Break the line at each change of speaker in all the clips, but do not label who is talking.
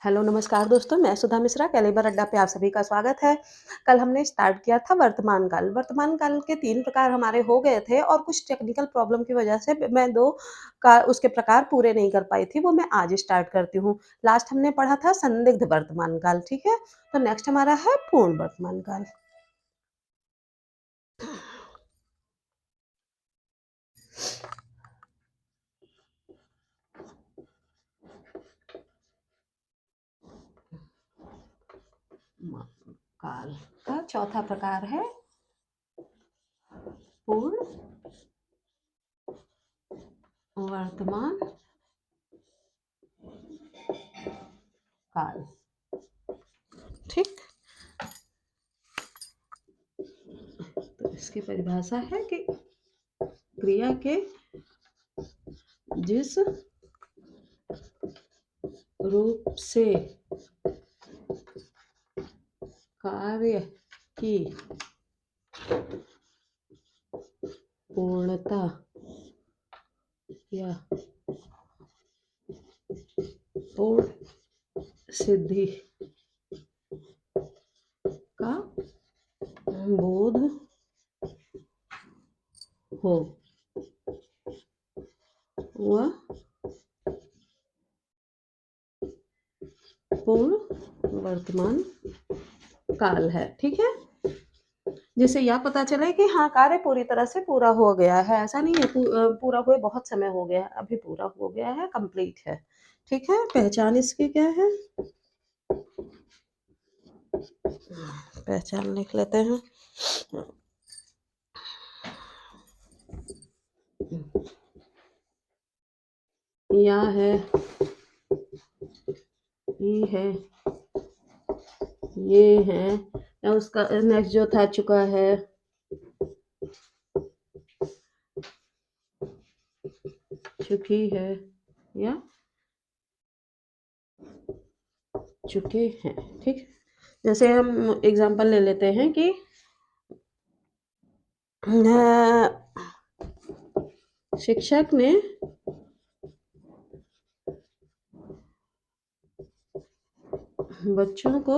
Hello, नमस्कार दोस्तों, मैं सुधा मिश्रा, कैलिबर अड्डा पे आप सभी का स्वागत है। कल हमने स्टार्ट किया था वर्तमान काल। वर्तमान काल के 3 प्रकार हमारे हो गए थे और कुछ टेक्निकल प्रॉब्लम की वजह से मैं 2 का उसके प्रकार पूरे नहीं कर पाई थी, वो मैं आज स्टार्ट करती हूँ। लास्ट हमने पढ़ा था संदिग्ध वर्तमान काल, ठीक है? तो नेक्स्ट हमारा है पूर्ण वर्तमान काल। म काल का चौथा प्रकार है पूर्ण वर्तमान काल, ठीक? तो इसकी परिभाषा है कि क्रिया के जिस रूप से कार्य की पूर्णता या पूर्ण सिद्धि का बोध हो, वह पूर्ण वर्तमान काल है, ठीक है? जिससे यह पता चले कि हाँ, कार्य पूरी तरह से पूरा हो गया है। ऐसा नहीं है पूरा हुए बहुत समय हो गया है, अभी पूरा हो गया है, कंप्लीट है। ठीक है? पहचान इसकी क्या है? पहचान लिख लेते हैं। या है, ई है, ये है, या उसका नेक्स्ट जो था चुका है, चुकी है, या चुके हैं, ठीक? जैसे हम एग्जांपल ले लेते हैं कि शिक्षक ने बच्चों को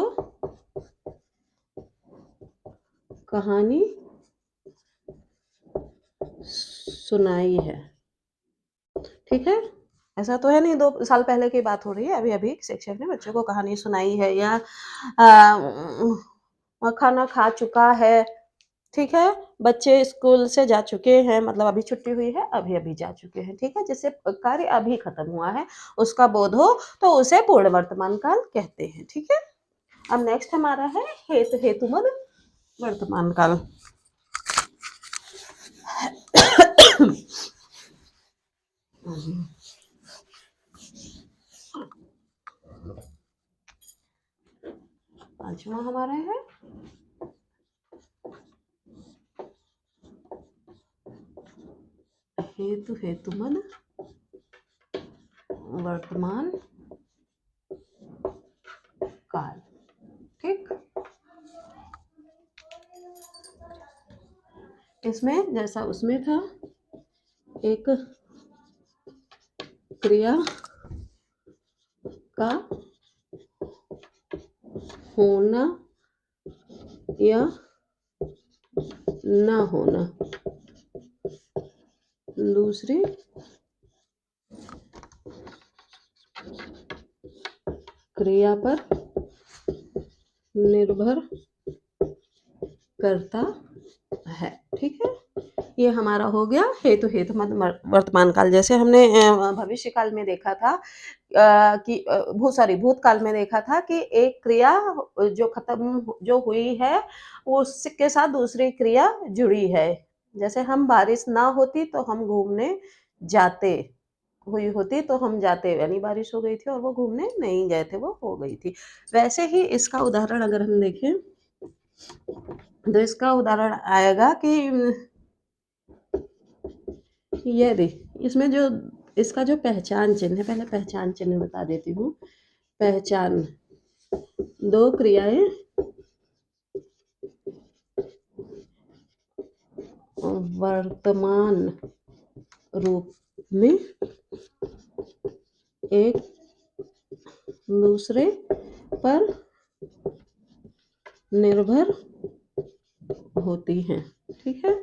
कहानी सुनाई है, ठीक है? ऐसा तो है नहीं 2 साल पहले की बात हो रही है, अभी-अभी शिक्षक ने बच्चों को कहानी सुनाई है या खाना खा चुका है, ठीक है? बच्चे स्कूल से जा चुके हैं, मतलब अभी छुट्टी हुई है, अभी-अभी जा चुके हैं, ठीक है? जिससे कार्य अभी खत्म हुआ है, उसका बोध हो, तो उसे पूर्ण वर्तमान काल कहते हैं, ठीक है? अब नेक्स्ट हमारा है हेतुमद वर्तमान काल। पाँचवा हमारा है हेतुमद वर्तमान काल, ठीक? इसमें जैसा उसमें था, एक क्रिया का होना या ना होना दूसरी क्रिया पर निर्भर करता है, ठीक है? ये हमारा हो गया हेतुमद वर्तमान काल। जैसे हमने भविष्य काल में देखा था कि भूतकाल में देखा था कि एक क्रिया जो हुई है, उसके साथ दूसरी क्रिया जुड़ी है। जैसे हम बारिश ना होती तो हम घूमने जाते, हुई होती तो हम जाते, यानी बारिश हो गई थी और वो घूमने नहीं गए थे, वो हो गई थी। वैसे ही इसका उदाहरण अगर हम देखें, तो इसका उदाहरण आएगा कि ये देख, इसमें जो इसका जो पहचान चिन्ह है, पहले पहचान चिन्ह बता देती हूँ। पहचान, 2 क्रियाएँ वर्तमान रूप में एक दूसरे पर निर्भर होती हैं। ठीक है,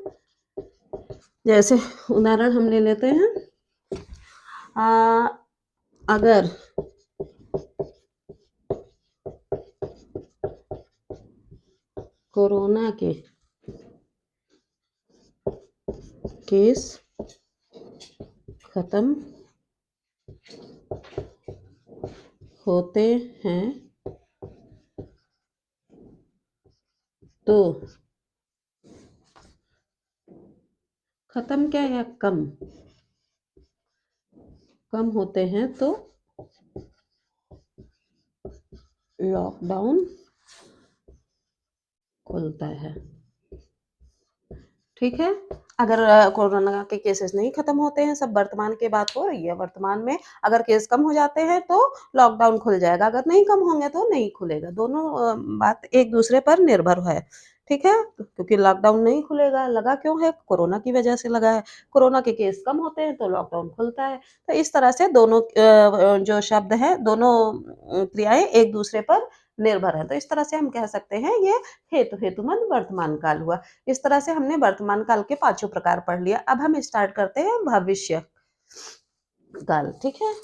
जैसे उदाहरण हम ले लेते हैं। अगर कोरोना के केस खत्म होते हैं तो खत्म क्या या कम होते हैं तो लॉकडाउन खुलता है। ठीक है, अगर कोरोना के केसेस नहीं खत्म होते हैं, सब वर्तमान की बात हो रही है, वर्तमान में अगर केस कम हो जाते हैं तो लॉकडाउन खुल जाएगा, अगर नहीं कम होंगे तो नहीं खुलेगा। दोनों बात एक दूसरे पर निर्भर है। ठीक है, क्योंकि लॉकडाउन नहीं खुलेगा, लगा क्यों है? कोरोना की वजह से लगा है। कोरोना के केस कम होते हैं तो लॉकडाउन खुलता है। तो इस तरह से दोनों जो शब्द है, दोनों क्रियाएं एक दूसरे पर निर्भर है। तो इस तरह से हम कह सकते हैं ये हेतु हेतुमद वर्तमान काल हुआ। इस तरह से हमने वर्तमान काल के पांचों प्रकार पढ़ लिया। अब हम स्टार्ट करते हैं भविष्य काल। ठीक है,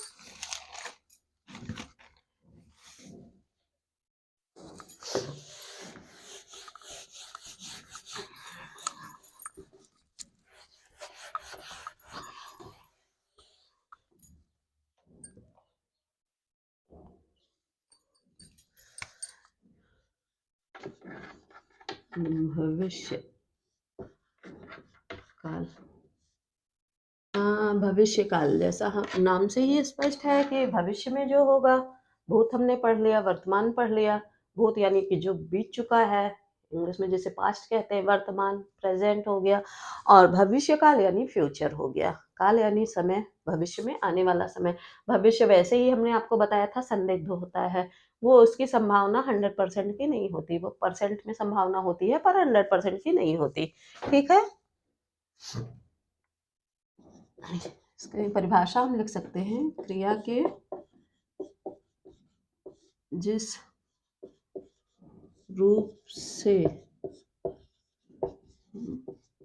भविष्य काल। भविष्य काल जैसा हम नाम से ही स्पष्ट है कि भविष्य में जो होगा। भूत हमने पढ़ लिया, वर्तमान पढ़ लिया। भूत यानी कि जो बीत चुका है, इंग्लिश में जैसे पास्ट कहते हैं, वर्तमान प्रेजेंट हो गया। और भविष्य काल यानी फ्यूचर हो गया। काल यानी समय, भविष्य में आने वाला समय। भविष्य वैसे ही हमने आपको बताया था संदिग्ध होता है, वो उसकी संभावना 100% की नहीं होती, वो परसेंट में संभावना होती है पर 100% की नहीं होती। ठीक है, इसकी परिभाषा हम लिख सकते हैं, क्रिया के जिस रूप से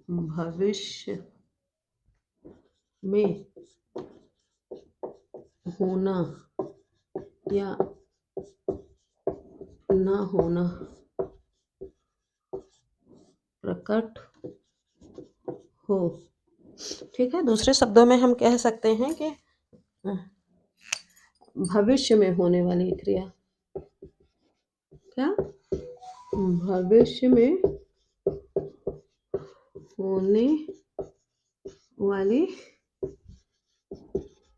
भविष्य में होना या न होना प्रकट हो। ठीक है, दूसरे शब्दों में हम कह सकते हैं कि भविष्य में होने वाली क्रिया, क्या भविष्य में होने वाली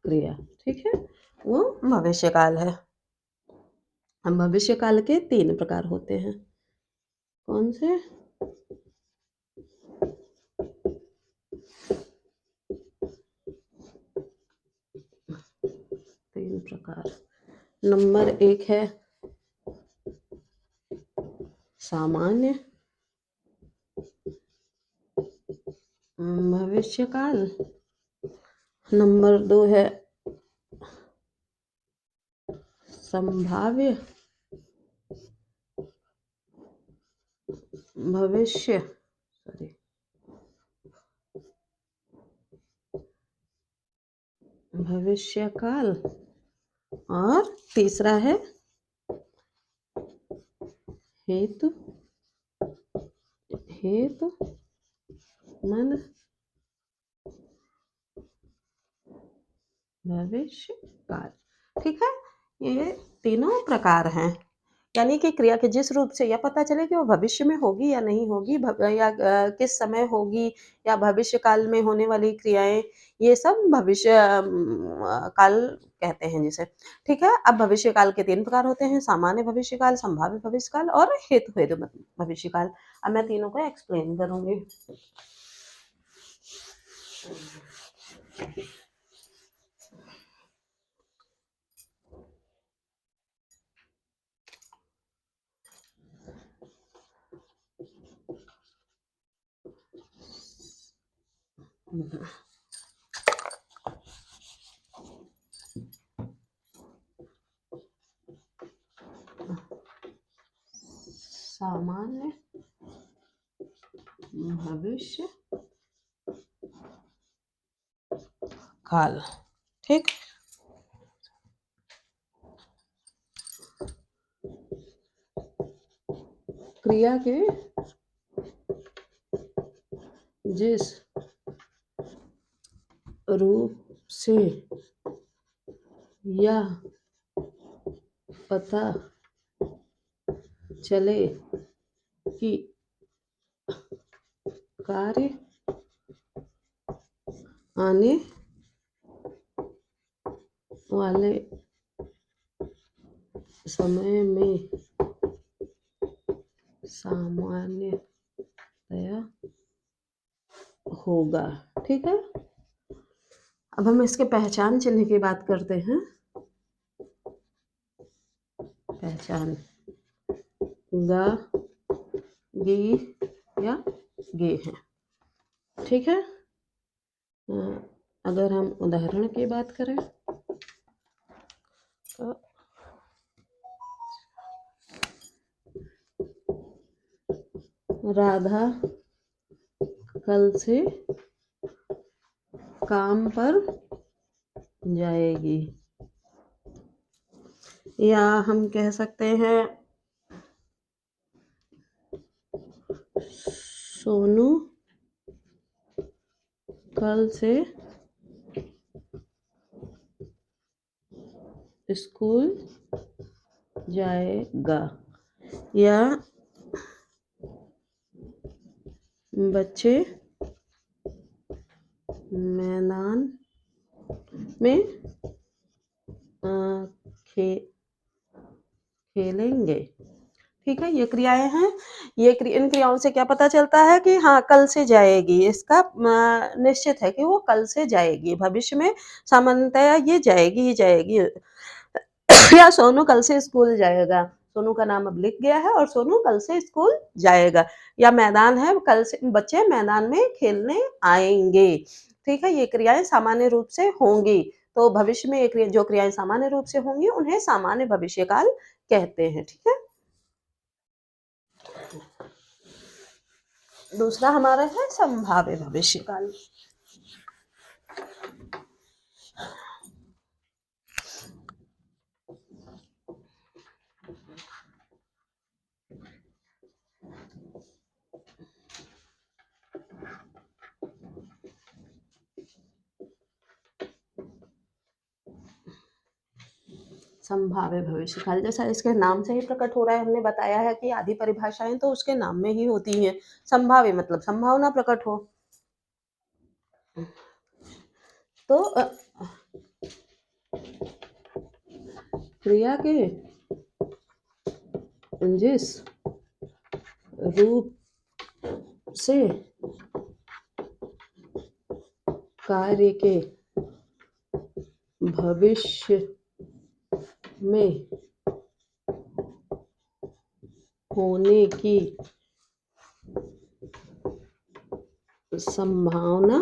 क्रिया, ठीक है, वो भविष्य काल है। हम भविष्य काल के 3 प्रकार होते हैं। कौन से? 3 प्रकार। नंबर 1 है सामान्य भविष्य काल। नंबर 2 है संभाव्य भविष्य भविष्य काल। और तीसरा है हेतु मन भविष्य काल। ठीक है, ये तीनों प्रकार हैं। यानी कि क्रिया के जिस रूप से यह पता चले कि वो भविष्य में होगी या नहीं होगी, या किस समय होगी, या भविष्य काल में होने वाली क्रियाएं, ये सब भविष्य काल कहते हैं जिसे। ठीक है, अब भविष्य काल के 3 प्रकार होते हैं, सामान्य भविष्य काल, संभाव्य भविष्य काल और हेतु हेतु भविष्य काल। अब मैं तीनों को एक्सप्लेन करूंगी। सामान्य भविष्य काल। ठीक। क्रिया के जिस रूप से यह पता चले कि कार्य आने वाले समय में सामान्यतया होगा। ठीक है। अब हम इसके पहचान चिन्ह की बात करते हैं। पहचान गा, गी या गे है। ठीक है। अगर हम उदाहरण की बात करें तो राधा कल से काम पर जाएगी, या हम कह सकते हैं सोनू कल से स्कूल जाएगा, या बच्चे मैदान में खेलेंगे। ठीक है। ये क्रियाएं हैं। इन क्रियाओं से क्या पता चलता है कि हाँ कल से जाएगी, इसका निश्चित है कि वो कल से जाएगी। भविष्य में सामान्यतया ये जाएगी ही जाएगी। या सोनू कल से स्कूल जाएगा, सोनू का नाम अब लिख गया है और सोनू कल से स्कूल जाएगा। या मैदान है, कल से बच्चे मैदान में खेलने आएंगे। ठीक है। ये क्रियाएं सामान्य रूप से होंगी। तो भविष्य में जो क्रियाएं सामान्य रूप से होंगी उन्हें सामान्य भविष्यकाल कहते हैं। ठीक है। दूसरा हमारा है संभाव्य भविष्यकाल। संभाव्य भविष्यकाल जैसा इसके नाम से ही प्रकट हो रहा है, हमने बताया है कि आदि परिभाषाएं तो उसके नाम में ही होती हैं। संभाव्य मतलब संभावना प्रकट हो। तो क्रिया के जिस रूप से कार्य के भविष्य में होने की संभावना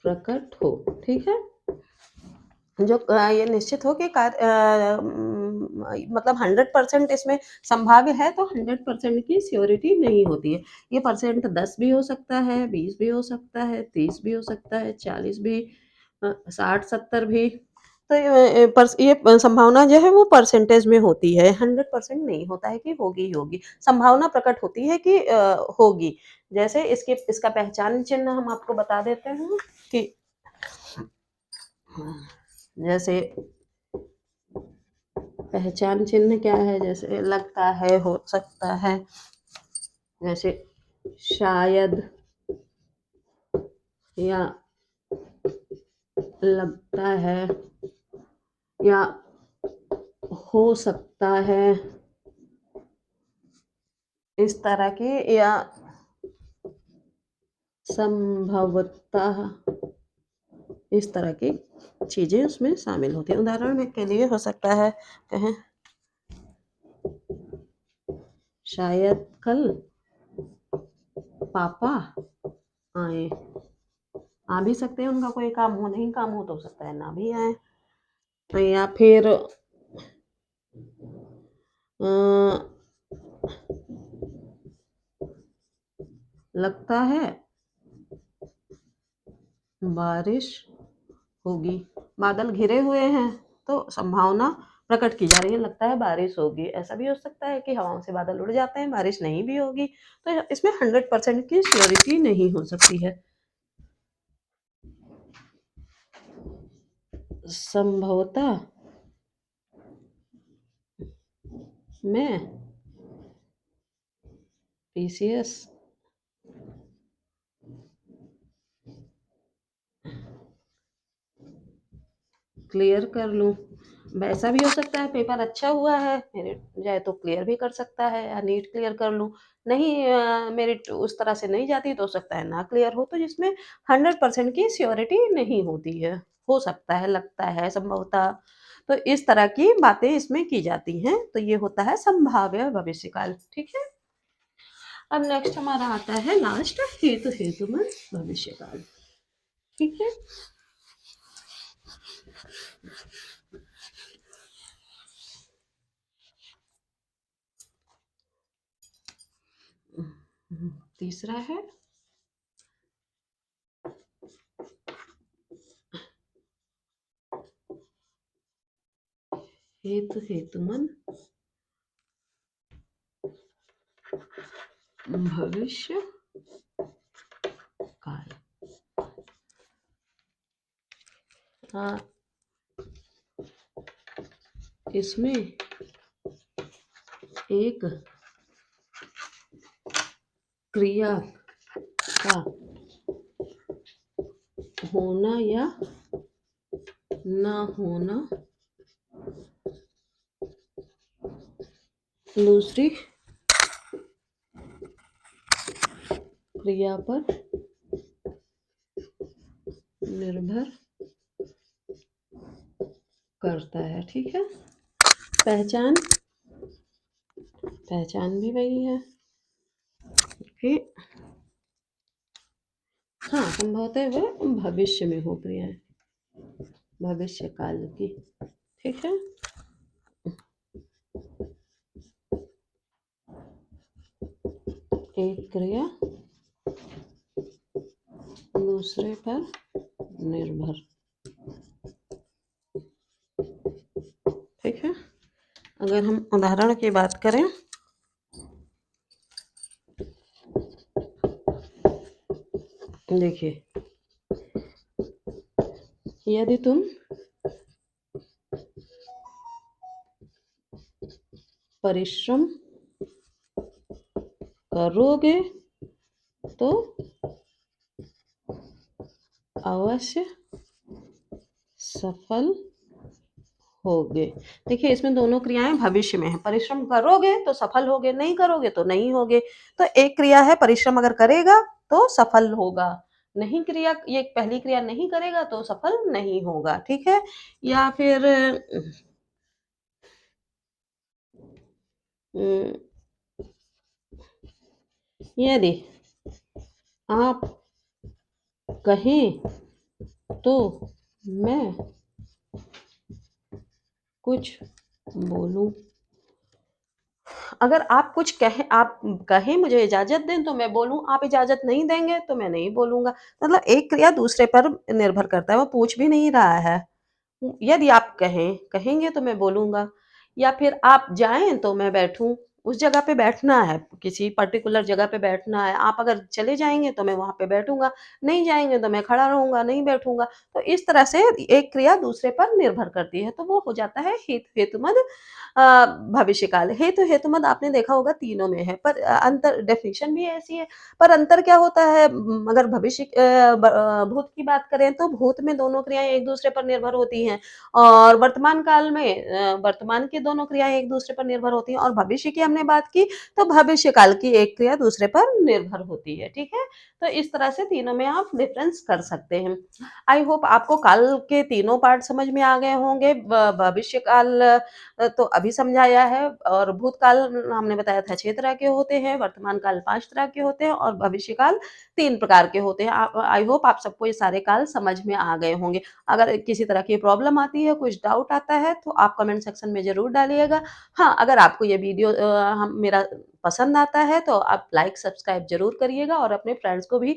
प्रकट हो। ठीक है। जो ये निश्चित हो कि मतलब 100% इसमें संभाव्य है, तो 100% की श्योरिटी नहीं होती है। ये परसेंट 10 भी हो सकता है, 20 भी हो सकता है, 30 भी हो सकता है, 40 भी, 60-70 भी। तो ये संभावना जो है वो परसेंटेज में होती है, 100% नहीं होता है कि होगी ही होगी। संभावना प्रकट होती है कि होगी। जैसे इसका पहचान चिन्ह हम आपको बता देते हैं कि जैसे पहचान चिन्ह क्या है, जैसे लगता है, हो सकता है, जैसे शायद, या लगता है, या हो सकता है, इस तरह की, या संभवतः, इस तरह की चीजें उसमें शामिल होती हैं। उदाहरण में के लिए हो सकता है कहें शायद कल पापा आए। आ भी सकते हैं, उनका कोई काम हो, नहीं काम हो तो हो सकता है ना भी आए। या फिर अ, लगता है बारिश होगी। बादल घिरे हुए हैं, तो संभावना प्रकट की जा रही है, लगता है बारिश होगी। ऐसा भी हो सकता है कि हवाओं से बादल उड़ जाते हैं, बारिश नहीं भी होगी। तो इसमें 100% की श्योरिटी नहीं हो सकती है। संभवतः मैं पीसीएस क्लियर कर लूँ। वैसा भी हो सकता है पेपर अच्छा हुआ है, मेरिट जाए तो क्लियर भी कर सकता है या नीट क्लियर कर लूँ। नहीं मेरिट उस तरह से नहीं जाती तो हो सकता है ना क्लियर हो, तो जिसमें 100% की श्योरिटी नहीं होती है। हो सकता है, लगता है, संभवतः। तो इस तरह की बातें इसमें की जाती हैं, तो ये होता है संभाव्य भविष्यकाल, ठीक है? अब नेक्स्ट हमारा आता है लास्ट हेतुमत भविष्यकाल, ठीक है? तीसरा है हेतुमत भविष्य काल। हाँ, इसमें एक क्रिया का होना या ना होना दूसरी क्रिया पर निर्भर करता है, ठीक है? पहचान पहचान भी वही है कि हाँ, संभवतः वह भविष्य में हो क्रियाएँ, भविष्य काल की, ठीक है? एक क्रिया दूसरे पर निर्भर, ठीक है? अगर हम उदाहरण की बात करें, देखिए, यदि तुम परिश्रम करोगे तो अवश्य सफल होगे। देखिए, इसमें दोनों क्रियाएँ भविष्य में हैं। परिश्रम करोगे तो सफल होगे, नहीं करोगे तो नहीं होगे। तो एक क्रिया है परिश्रम अगर करेगा तो सफल होगा, नहीं क्रिया ये पहली क्रिया नहीं करेगा तो सफल नहीं होगा, ठीक है? या फिर उम, यदि आप कहें तो मैं कुछ बोलूँ। अगर आप कुछ कहें आप कहें मुझे इजाज़त दें तो मैं बोलूँ, आप इजाज़त नहीं देंगे तो मैं नहीं बोलूँगा। मतलब एक क्रिया दूसरे पर निर्भर करता है, वो पूछ भी नहीं रहा है। यदि आप कहेंगे तो मैं बोलूँगा या फिर आप जाएँ तो मैं बैठूँ, उस जगह पे बैठना है, किसी पर्टिकुलर जगह पे बैठना है। आप अगर चले जाएँगे तो मैं वहाँ पे बैठूँगा, नहीं जाएँगे तो मैं खड़ा रहूँगा, नहीं बैठूँगा। तो इस तरह से एक क्रिया दूसरे पर निर्भर करती है, तो वो हो जाता है हेतुमद भविष्यकाल। हेतुमद आपने देखा होगा तीनों में है, पर अंतर डेफिनिशन भी ऐसी है, पर अंतर क्या होता है अगर भूत की बात करें तो भूत में दोनों क्रियाएँ एक-दूसरे पर निर्भर होती हैं और वर्तमान काल में वर्तमान की दोनों क्रियाएँ एक-दूसरे पर निर्भर होती हैं और भविष्य की हमने बात की, तो भविष्य काल की एक क्रिया दूसरे पर निर्भर होती है, ठीक है? तो इस तरह से तीनों में आप डिफरेंस कर सकते हैं। आई होप आपको काल के तीनों पार्ट समझ में आ गए होंगे। भविष्य काल तो अभी समझाया है, और भूतकाल हमने बताया था 6 तरह के होते हैं, वर्तमान काल 5 तरह के होते हैं, और भविष्य काल 3 प्रकार के होते हैं। आई होप आप सबको ये सारे काल समझ में आ गए होंगे। अगर किसी तरह की प्रॉब्लम आती है, कुछ डाउट आता है, तो आप कमेंट सेक्शन में ज़रूर डालिएगा। हाँ, अगर आपको ये वीडियो हम मेरा पसंद आता है, तो आप लाइक, सब्सक्राइब ज़रूर करिएगा, और अपने फ्रेंड्स को भी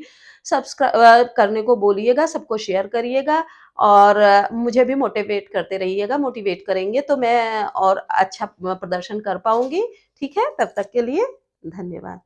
करने को बोलिएगा, सबको शेयर करिएगा, और मुझे भी मोटिवेट करते रहिएगा। मोटिवेट करेंगे तो मैं और अच्छा प्रदर्शन कर पाऊँगी। ठीक है? तब तक के लिए धन्यवाद।